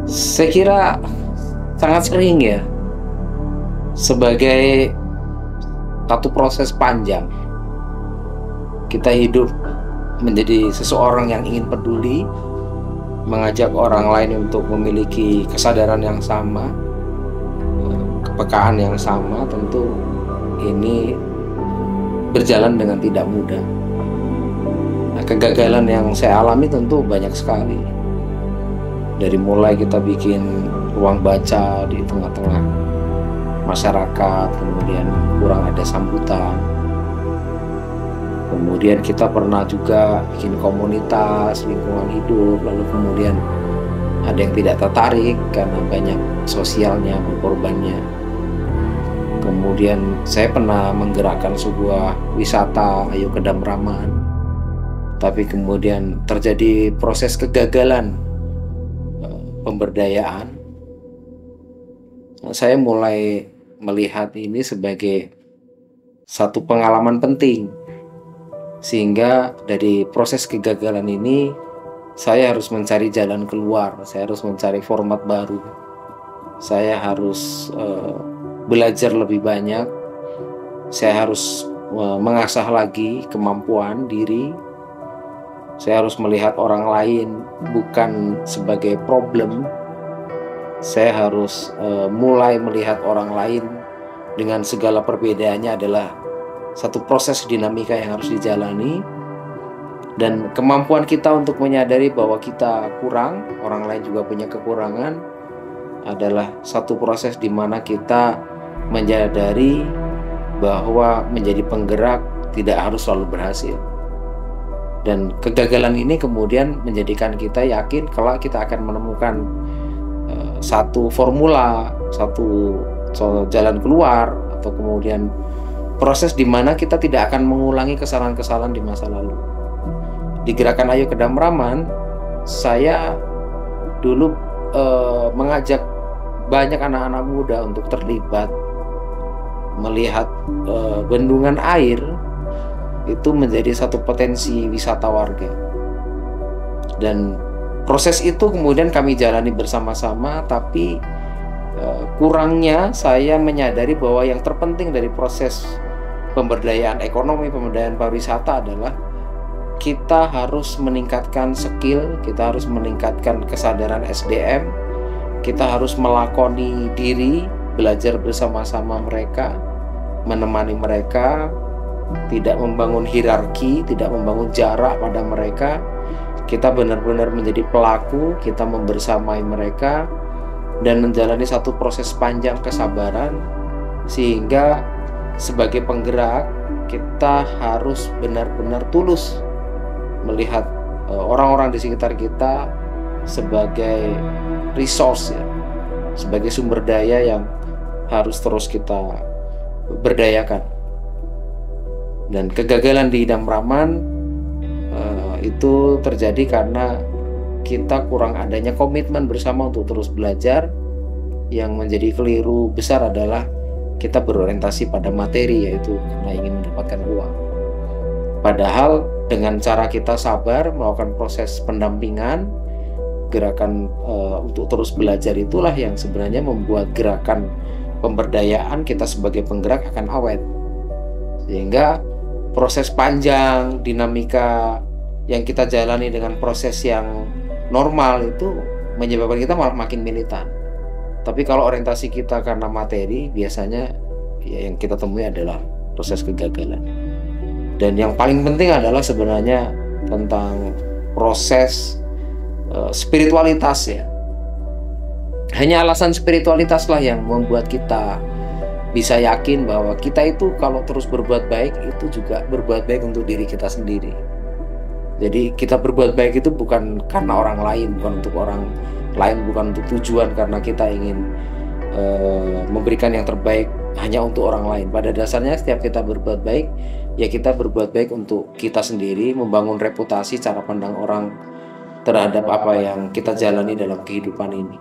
Saya kira sangat sering ya, sebagai satu proses panjang kita hidup menjadi seseorang yang ingin peduli, mengajak orang lain untuk memiliki kesadaran yang sama, kepekaan yang sama. Tentu ini berjalan dengan tidak mudah. Nah, kegagalan yang saya alami tentu banyak sekali. Dari mulai kita bikin ruang baca di tengah-tengah masyarakat, kemudian kurang ada sambutan. Kemudian kita pernah juga bikin komunitas, lingkungan hidup, lalu kemudian ada yang tidak tertarik karena banyak sosialnya, berkorbannya. Kemudian saya pernah menggerakkan sebuah wisata, Ayo ke Damraman. Tapi kemudian terjadi proses kegagalan pemberdayaan. Saya mulai melihat ini sebagai satu pengalaman penting, sehingga dari proses kegagalan ini saya harus mencari jalan keluar, saya harus mencari format baru, saya harus belajar lebih banyak, saya harus mengasah lagi kemampuan diri. Saya harus melihat orang lain bukan sebagai problem. Saya harus mulai melihat orang lain dengan segala perbedaannya adalah satu proses dinamika yang harus dijalani. Dan kemampuan kita untuk menyadari bahwa kita kurang, orang lain juga punya kekurangan, adalah satu proses di mana kita menyadari bahwa menjadi penggerak tidak harus selalu berhasil. Dan kegagalan ini kemudian menjadikan kita yakin kalau kita akan menemukan satu formula, satu jalan keluar, atau kemudian proses di mana kita tidak akan mengulangi kesalahan-kesalahan di masa lalu. Di gerakan Ayo ke Damraman, saya dulu mengajak banyak anak-anak muda untuk terlibat, melihat bendungan air itu menjadi satu potensi wisata warga. Dan proses itu kemudian kami jalani bersama-sama, tapi kurangnya saya menyadari bahwa yang terpenting dari proses pemberdayaan ekonomi, pemberdayaan pariwisata adalah kita harus meningkatkan skill, kita harus meningkatkan kesadaran SDM, kita harus melakoni diri, belajar bersama-sama mereka, menemani mereka, tidak membangun hierarki, tidak membangun jarak pada mereka. Kita benar-benar menjadi pelaku, kita membersamai mereka dan menjalani satu proses panjang kesabaran, sehingga sebagai penggerak kita harus benar-benar tulus melihat orang-orang di sekitar kita sebagai resource ya, sebagai sumber daya yang harus terus kita berdayakan. Dan kegagalan di Damraman itu terjadi karena kita kurang adanya komitmen bersama untuk terus belajar. Yang menjadi keliru besar adalah kita berorientasi pada materi, yaitu karena ingin mendapatkan uang. Padahal dengan cara kita sabar melakukan proses pendampingan, gerakan untuk terus belajar, itulah yang sebenarnya membuat gerakan pemberdayaan kita sebagai penggerak akan awet. Sehingga proses panjang, dinamika yang kita jalani dengan proses yang normal itu menyebabkan kita malah makin militan. Tapi kalau orientasi kita karena materi, biasanya ya yang kita temui adalah proses kegagalan. Dan yang paling penting adalah sebenarnya tentang proses spiritualitas ya. Hanya alasan spiritualitas lah yang membuat kita bisa yakin bahwa kita itu kalau terus berbuat baik itu juga berbuat baik untuk diri kita sendiri. Jadi kita berbuat baik itu bukan karena orang lain, bukan untuk orang lain, bukan untuk tujuan karena kita ingin memberikan yang terbaik hanya untuk orang lain. Pada dasarnya setiap kita berbuat baik, ya kita berbuat baik untuk kita sendiri, membangun reputasi, cara pandang orang terhadap apa yang kita jalani dalam kehidupan ini.